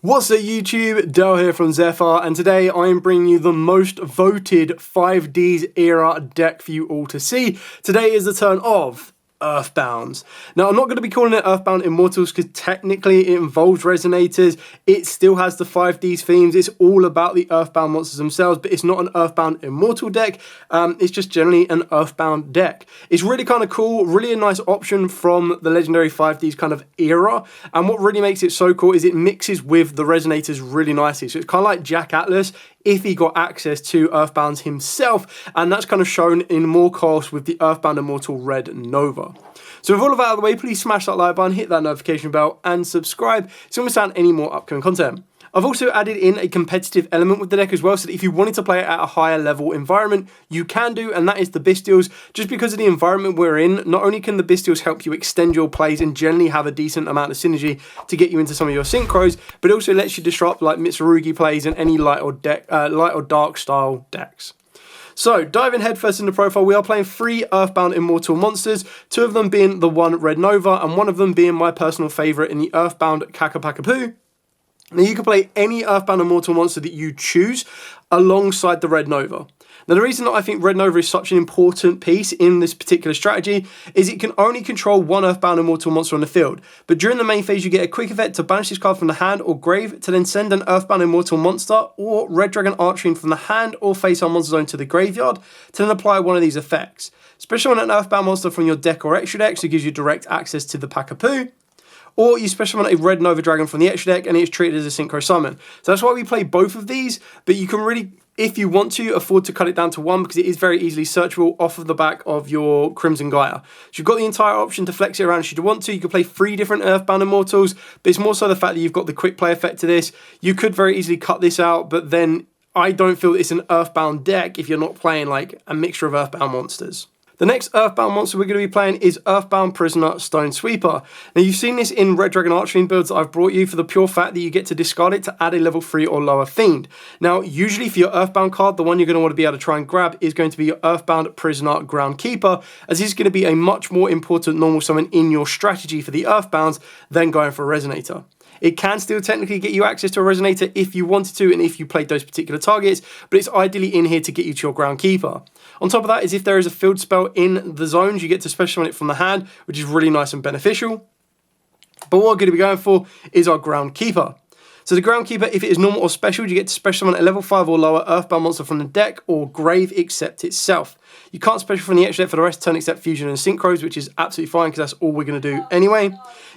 What's up YouTube, Dale here from Zephyr, and today I am bringing you the most voted 5Ds era deck for you all to see. Today is the turn of Earthbounds. Now, I'm not going to be calling it Earthbound Immortals because technically it involves Resonators. It still has the 5Ds themes. It's all about the Earthbound monsters themselves, but it's not an Earthbound Immortal deck. It's just generally an Earthbound deck. It's really kind of cool, really a nice option from the legendary 5Ds kind of era. And what really makes it so cool is it mixes with the Resonators really nicely. So it's kind of like Jack Atlas if he got access to Earthbounds himself, and that's kind of shown in more course with the Earthbound Immortal Red Nova. So with all of that out of the way, please smash that like button, hit that notification bell, and subscribe so you don't miss out on any more upcoming content. I've also added in a competitive element with the deck as well, so that if you wanted to play it at a higher level environment, you can do, and that is the Bystials. Just because of the environment we're in, not only can the Bystials help you extend your plays and generally have a decent amount of synergy to get you into some of your synchros, but it also lets you disrupt like Mitsurugi plays and any light or dark style decks. So, diving headfirst into profile, we are playing 3 Earthbound Immortal monsters, 2 of them being the one Red Nova, and 1 of them being my personal favourite in the Earthbound Kakapakapoo. Now, you can play any Earthbound Immortal monster that you choose alongside the Red Nova. Now, the reason that I think Red Nova is such an important piece in this particular strategy is it can only control 1 Earthbound Immortal monster on the field, but during the main phase you get a quick event to banish this card from the hand or grave to then send an Earthbound Immortal monster or Red Dragon Archfiend from the hand or face-up monster zone to the graveyard to then apply one of these effects. Special on an Earthbound monster from your deck or extra deck, so it gives you direct access to the Pakapoo. Or you special summon a Red Nova Dragon from the extra deck and it's treated as a Synchro summon. So that's why we play both of these, but you can really, if you want to, afford to cut it down to 1 because it is very easily searchable off of the back of your Crimson Gaia. So you've got the entire option to flex it around should you want to. You can play 3 different Earthbound Immortals, but it's more so the fact that you've got the quick play effect to this. You could very easily cut this out, but then I don't feel it's an Earthbound deck if you're not playing like a mixture of Earthbound monsters. The next Earthbound monster we're going to be playing is Earthbound Prisoner Stone Sweeper. Now, you've seen this in Red Dragon Archfiend builds that I've brought you for the pure fact that you get to discard it to add a level 3 or lower Fiend. Now, usually for your Earthbound card, the one you're going to want to be able to try and grab is going to be your Earthbound Prisoner Groundkeeper, as this is going to be a much more important normal summon in your strategy for the Earthbounds than going for a Resonator. It can still technically get you access to a Resonator if you wanted to and if you played those particular targets, but it's ideally in here to get you to your Groundkeeper. On top of that is if there is a field spell in the zones, you get to special summon it from the hand, which is really nice and beneficial. But what we're going to be going for is our Groundkeeper. So the Groundkeeper, if it is normal or special, you get to special summon a level 5 or lower Earthbound monster from the deck or grave except itself. You can't special from the extra deck for the rest of the turn except Fusion and Synchros, which is absolutely fine because that's all we're going to do anyway.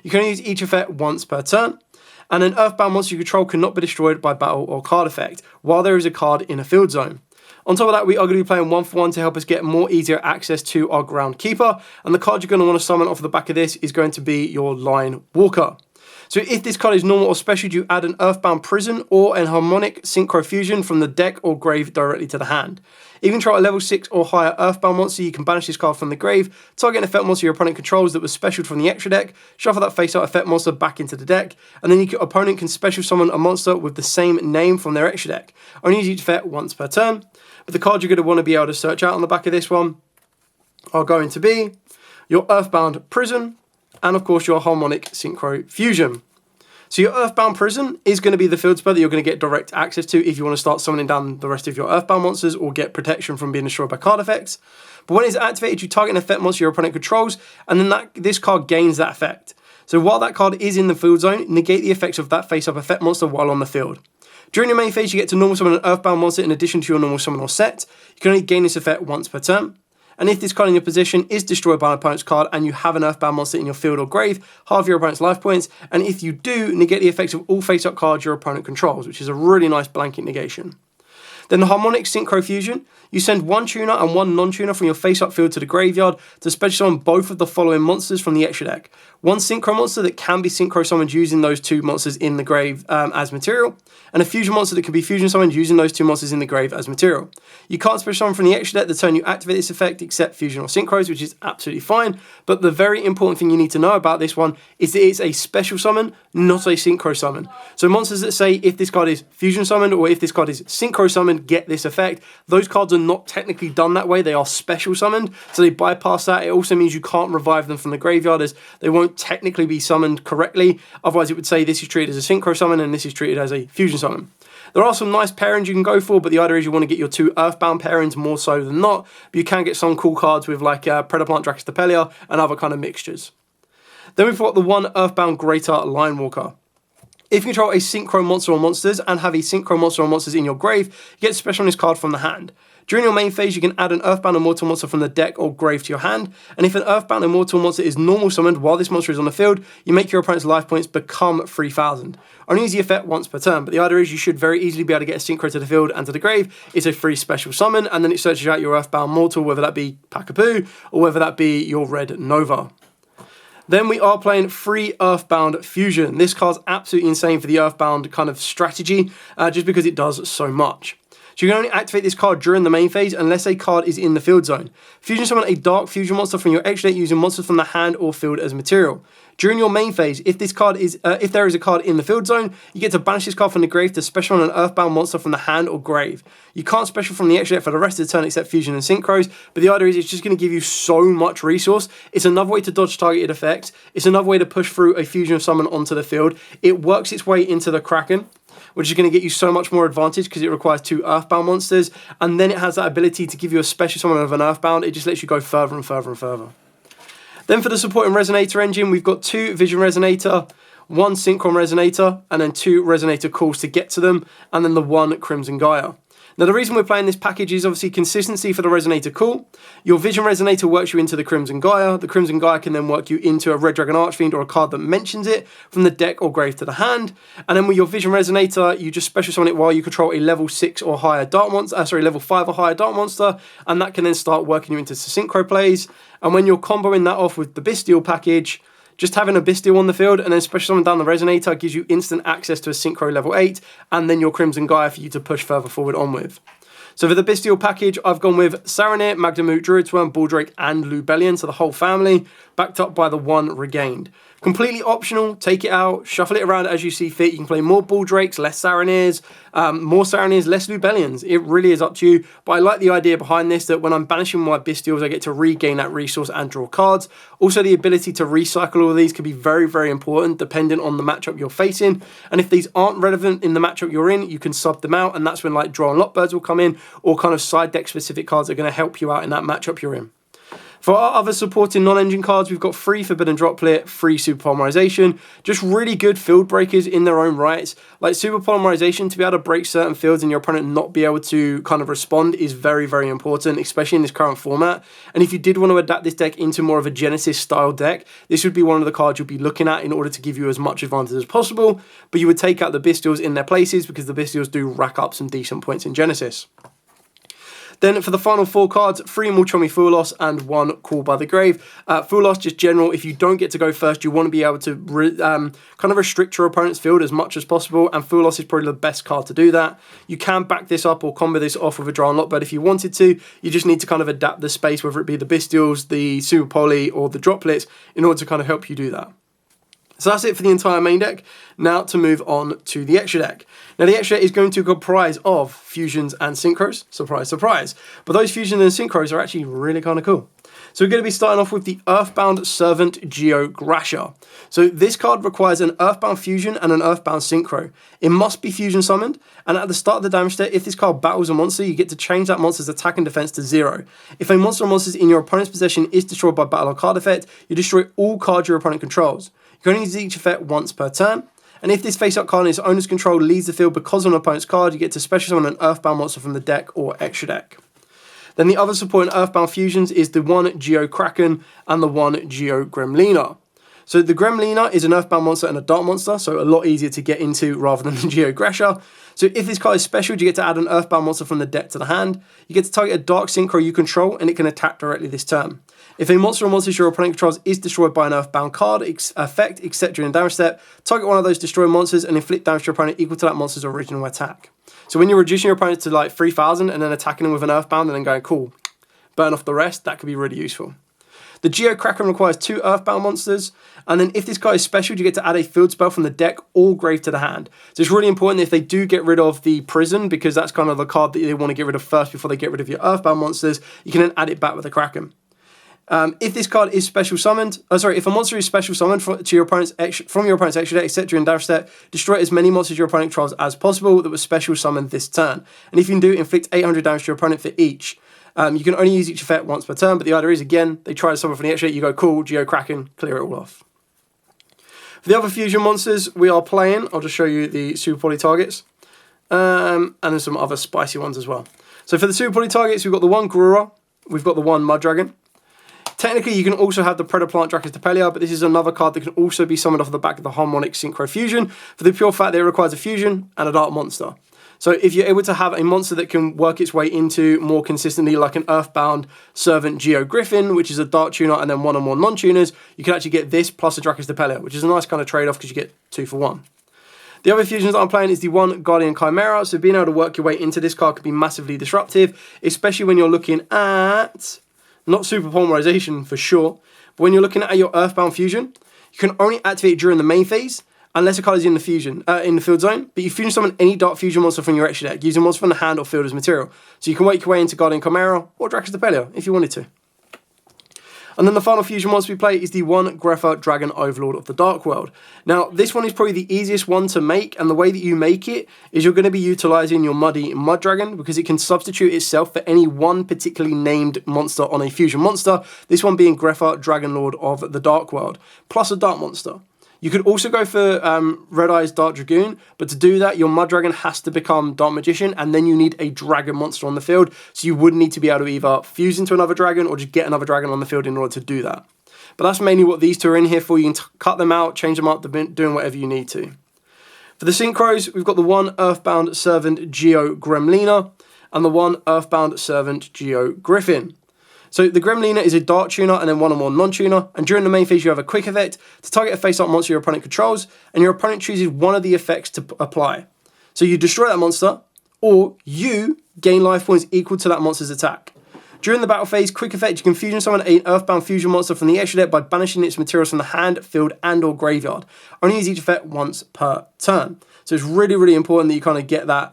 You can only use each effect once per turn. And an Earthbound monster you control cannot be destroyed by battle or card effect, while there is a card in a field zone. On top of that, we are going to be playing 1-for-1 to help us get more easier access to our Groundkeeper, and the card you're going to want to summon off the back of this is going to be your Line Walker. So if this card is normal or special, you add an Earthbound Prison or an Harmonic Synchro Fusion from the deck or grave directly to the hand. If you control a level 6 or higher Earthbound monster, you can banish this card from the grave, target an effect monster your opponent controls that was specialed from the extra deck, shuffle that face-up effect monster back into the deck, and then your opponent can special summon a monster with the same name from their extra deck. Only use each effect once per turn. But the cards you're going to want to be able to search out on the back of this one are going to be your Earthbound Prison, and of course your Harmonic Synchro Fusion. So your Earthbound Prison is going to be the field spell that you're going to get direct access to if you want to start summoning down the rest of your Earthbound monsters or get protection from being destroyed by card effects. But when it's activated, you target an effect monster your opponent controls, and then this card gains that effect. So while that card is in the field zone, negate the effects of that face-up effect monster while on the field. During your main phase, you get to normal summon an Earthbound monster in addition to your normal summon or set. You can only gain this effect once per turn. And if this card in your position is destroyed by an opponent's card and you have an Earthbound monster in your field or grave, halve your opponent's life points. And if you do, negate the effects of all face-up cards your opponent controls, which is a really nice blanket negation. Then the Harmonic Synchro Fusion, you send 1 tuner and 1 non-tuner from your face-up field to the graveyard to special summon both of the following monsters from the extra deck. 1 Synchro monster that can be Synchro summoned using those 2 monsters in the grave as material, and a Fusion monster that can be Fusion summoned using those 2 monsters in the grave as material. You can't special summon from the extra deck the turn you activate this effect except Fusion or Synchros, which is absolutely fine, but the very important thing you need to know about this one is that it's a special summon, not a Synchro summon. So monsters that say if this card is Fusion summoned or if this card is Synchro summoned summoned get this effect. Those cards are not technically done that way. They are special summoned, so they bypass that. It also means you can't revive them from the graveyard, as they won't technically be summoned correctly. Otherwise, it would say this is treated as a Synchro summon and this is treated as a fusion summon. There are some nice pairings you can go for, but the idea is you want to get your 2 Earthbound pairings more so than not. But you can get some cool cards with like Predaplant Dracostapelia and other kind of mixtures. Then we've got the 1 Earthbound Greater Linewalker. If you control a Synchro monster or monsters and have a Synchro monster or monsters in your grave, you get special on this card from the hand. During your main phase, you can add an Earthbound Immortal monster from the deck or grave to your hand, and if an Earthbound Immortal monster is normal summoned while this monster is on the field, you make your opponent's life points become 3,000. Only use the effect once per turn, but the idea is you should very easily be able to get a Synchro to the field and to the grave. It's a free special summon, and then it searches out your Earthbound Mortal, whether that be Pakapoo or whether that be your Red Nova. Then we are playing free Earthbound Fusion. This card's absolutely insane for the Earthbound kind of strategy, just because it does so much. So you can only activate this card during the main phase unless a card is in the field zone. Fusion summon a Dark Fusion monster from your extra deck using monsters from the hand or field as material. During your main phase, if there is a card in the field zone, you get to banish this card from the grave to special on an Earthbound monster from the hand or grave. You can't special from the extra deck for the rest of the turn except Fusion and Synchros, but the idea is it's just going to give you so much resource. It's another way to dodge targeted effects. It's another way to push through a Fusion summon onto the field. It works its way into the Kraken, which is going to get you so much more advantage because it requires 2 Earthbound monsters, and then it has that ability to give you a special summon of an Earthbound. It just lets you go further and further and further. Then for the supporting Resonator engine, we've got 2 Vision Resonator, 1 Synchron Resonator, and then 2 Resonator calls to get to them, and then the 1 Crimson Gaia. Now the reason we're playing this package is obviously consistency for the Resonator call. Your Vision Resonator works you into the Crimson Gaia. The Crimson Gaia can then work you into a Red Dragon Archfiend or a card that mentions it from the deck or grave to the hand. And then with your Vision Resonator, you just special summon it while you control a level 6 or higher Dark monster, level 5 or higher Dark monster, and that can then start working you into Synchro plays. And when you're comboing that off with the Bystial package, just having a Bystial on the field and then special summon down the Resonator gives you instant access to a Synchro level 8 and then your Crimson Gaia for you to push further forward on with. So for the Bystial package, I've gone with Saronir, Magdamoot, Druidworm, Baldrake and Lubellion, so the whole family, backed up by the 1 Regained. Completely optional, take it out, shuffle it around as you see fit. You can play more Baldrakes, less Saronirs, more Saronirs, less Lubellions. It really is up to you, but I like the idea behind this, that when I'm banishing my Bystials, I get to regain that resource and draw cards. Also, the ability to recycle all of these can be very, very important, depending on the matchup you're facing. And if these aren't relevant in the matchup you're in, you can sub them out, and that's when like Draw and Lockbirds will come in, or kind of side deck specific cards that are going to help you out in that matchup you're in. For our other supporting non-engine cards, we've got 3 Forbidden Droplet, 3 Super Polymerization, just really good field breakers in their own rights. Like Super Polymerization, to be able to break certain fields and your opponent not be able to kind of respond is very, very important, especially in this current format. And if you did want to adapt this deck into more of a Genesis style deck, this would be one of the cards you'll be looking at in order to give you as much advantage as possible, but you would take out the Bystials in their places because the Bystials do rack up some decent points in Genesis. Then for the final 4 cards, 3 Mulchomi Foolos and 1 Call by the Grave. Foolos, just general, if you don't get to go first, you want to be able to kind of restrict your opponent's field as much as possible, and Foolos is probably the best card to do that. You can back this up or combo this off with a Draw and Lockbird if you wanted to. You just need to kind of adapt the space, whether it be the Bystials, the Super Poly, or the Droplets, in order to kind of help you do that. So that's it for the entire main deck. Now to move on to the extra deck. Now the extra deck is going to comprise of fusions and synchros. Surprise, surprise. But those fusions and synchros are actually really kind of cool. So we're going to be starting off with the Earthbound Servant Yugioh. So this card requires an Earthbound Fusion and an Earthbound Synchro. It must be Fusion summoned, and at the start of the damage step, if this card battles a monster, you get to change that monster's attack and defense to 0. If a monster or monsters in your opponent's possession is destroyed by battle or card effect, you destroy all cards your opponent controls. You can only use each effect once per turn. And if this face-up card in its owner's control leaves the field because of an opponent's card, you get to special summon an Earthbound monster from the deck or extra deck. Then the other supporting Earthbound fusions is the 1 Yugioh Kraken and the 1 Yugioh Gremlina. So the Gremlina is an Earthbound monster and a Dark monster, so a lot easier to get into rather than the Yugioh Gresha. So if this card is special, you get to add an Earthbound monster from the deck to the hand. You get to target a Dark Synchro you control, and it can attack directly this turn. If a monster or monsters your opponent controls is destroyed by an Earthbound card, effect, except during a damage step, target one of those destroyed monsters and inflict damage to your opponent equal to that monster's original attack. So when you're reducing your opponent to like 3,000 and then attacking them with an Earthbound and then going, cool, burn off the rest, that could be really useful. The Yugioh Kraken requires 2 Earthbound monsters, and then if this guy is special, you get to add a field spell from the deck or grave to the hand. So it's really important if they do get rid of the Prison, because that's kind of the card that they want to get rid of first before they get rid of your Earthbound monsters, you can then add it back with the Kraken. If this card is special summoned, if a monster is special summoned from your opponent's extra deck, except during dash step, destroy as many monsters your opponent controls as possible that was special summoned this turn. And if you can do, inflict 800 damage to your opponent for each. You can only use each effect once per turn, but the idea is, again, they try to summon from the extra deck, you go, cool, Yugioh Kraken, clear it all off. For the other fusion monsters we are playing, I'll just show you the super poly targets, and then some other spicy ones as well. So for the super poly targets, we've got the one Grura, we've got the one Mud Dragon. Technically, you can also have the Predaplant Dracostepelia, but this is another card that can also be summoned off the back of the Harmonic Synchro Fusion for the pure fact that it requires a fusion and a dark monster. So if you're able to have a monster that can work its way into more consistently, like an Earthbound Servant Yugioh Griffin, which is a dark tuner and then one or more non-tuners, you can actually get this plus a Dracostepelia, which is a nice kind of trade-off because you get 2 for 1. The other fusions that I'm playing is the one Guardian Chimera, so being able to work your way into this card can be massively disruptive, especially when you're looking at, not super polymerization for sure, but when you're looking at your Earthbound fusion, you can only activate it during the main phase, unless a card is in the fusion, in the field zone, but you fusion summon any dark fusion monster from your extra deck, using monster from the hand or field as material. So you can work your way into Guardian Chimera or Dracostepelia if you wanted to. And then the final fusion monster we play is the one Grepher Dragon Overlord of the Dark World. Now, this one is probably the easiest one to make, and the way that you make it is you're going to be utilizing your Muddy Mud Dragon, because it can substitute itself for any one particularly named monster on a fusion monster, this one being Grepher Dragon Lord of the Dark World, plus a dark monster. You could also go for Red Eyes Dark Dragoon, but to do that, your Mud Dragon has to become Dark Magician, and then you need a dragon monster on the field, so you would need to be able to either fuse into another dragon or just get another dragon on the field in order to do that. But that's mainly what these two are in here for. You can cut them out, change them up, doing whatever you need to. For the Synchros, we've got the one Earthbound Servant Yugioh Gremlina, and the one Earthbound Servant Yugioh Griffin. So the Gremlina is a dark tuner and then one or more non-tuner, and during the main phase you have a quick effect to target a face-up monster your opponent controls, and your opponent chooses one of the effects to apply. So you destroy that monster, or you gain life points equal to that monster's attack. During the battle phase, quick effect, you can fusion summon an Earthbound fusion monster from the extra deck by banishing its materials from the hand, field, and or graveyard. Only use each effect once per turn. So it's really, really important that you kind of get that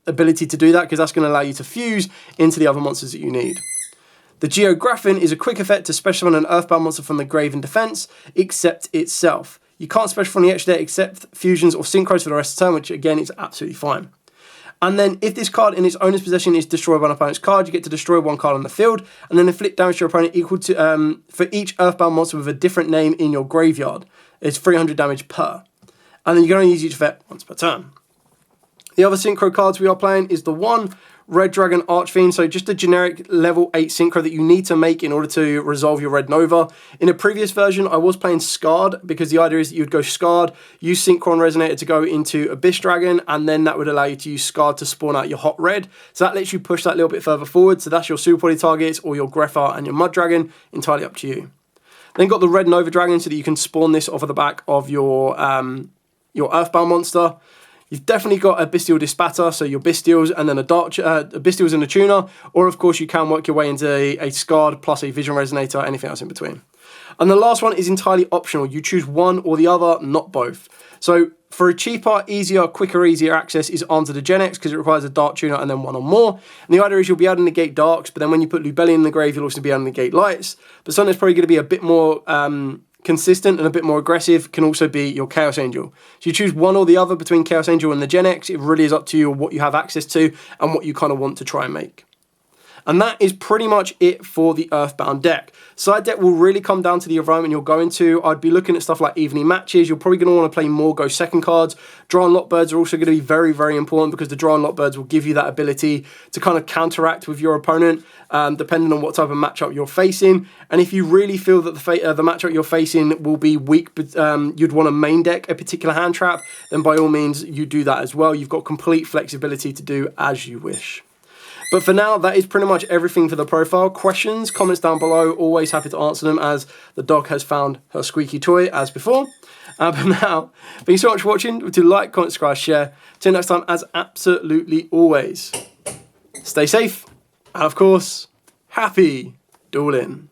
ability to do that, because that's going to allow you to fuse into the other monsters that you need. The Yugioh Griffin is a quick effect to special summon an Earthbound monster from the grave in defense, except itself. You can't special from the extra deck except fusions or synchros for the rest of the turn, which again is absolutely fine. And then if this card in its owner's possession is destroyed by an opponent's card, you get to destroy one card on the field, and then inflict damage to your opponent equal to, for each Earthbound monster with a different name in your graveyard. It's 300 damage per. And then you can only use each effect once per turn. The other synchro cards we are playing is the one Red Dragon Archfiend, so just a generic level 8 synchro that you need to make in order to resolve your Red Nova. In a previous version, I was playing Scarred, because the idea is that you'd go Scarred, use Synchro and Resonator to go into Abyss Dragon, and then that would allow you to use Scarred to spawn out your Hot Red. So that lets you push that a little bit further forward, so that's your super poly targets, or your Grepher and your Mud Dragon, entirely up to you. Then got the Red Nova Dragon, so that you can spawn this off of the back of your Earthbound monster. You've definitely got a Bystial Dispatter, so your Bystials, and then a Bystials and a Tuner, or of course you can work your way into a Scarred plus a Vision Resonator, anything else in between. And the last one is entirely optional. You choose one or the other, not both. So for a cheaper, easier, quicker, easier access is Arms of the Gen X, because it requires a Dark Tuner and then one or more. And the idea is you'll be able to negate Darks, but then when you put Lubellion in the grave, you'll also be able to negate Lights. But something that's probably going to be a bit more consistent and a bit more aggressive can also be your Chaos Angel. So you choose one or the other between Chaos Angel and the Gen X. It really is up to you what you have access to and what you kind of want to try and make. And that is pretty much it for the Earthbound deck. Side deck will really come down to the environment you're going to. I'd be looking at stuff like evening matches. You're probably going to want to play more Go Second cards. Draw and Lock Birds are also going to be very, very important, because the Draw and Lock Birds will give you that ability to kind of counteract with your opponent, depending on what type of matchup you're facing. And if you really feel that the matchup you're facing will be weak, but you'd want to main deck a particular hand trap, then by all means you do that as well. You've got complete flexibility to do as you wish. But for now, that is pretty much everything for the profile. Questions, comments down below. Always happy to answer them, as the dog has found her squeaky toy as before. But now, thank you so much for watching. Do like, comment, subscribe, share. Till next time, as absolutely always, stay safe. And of course, happy dueling.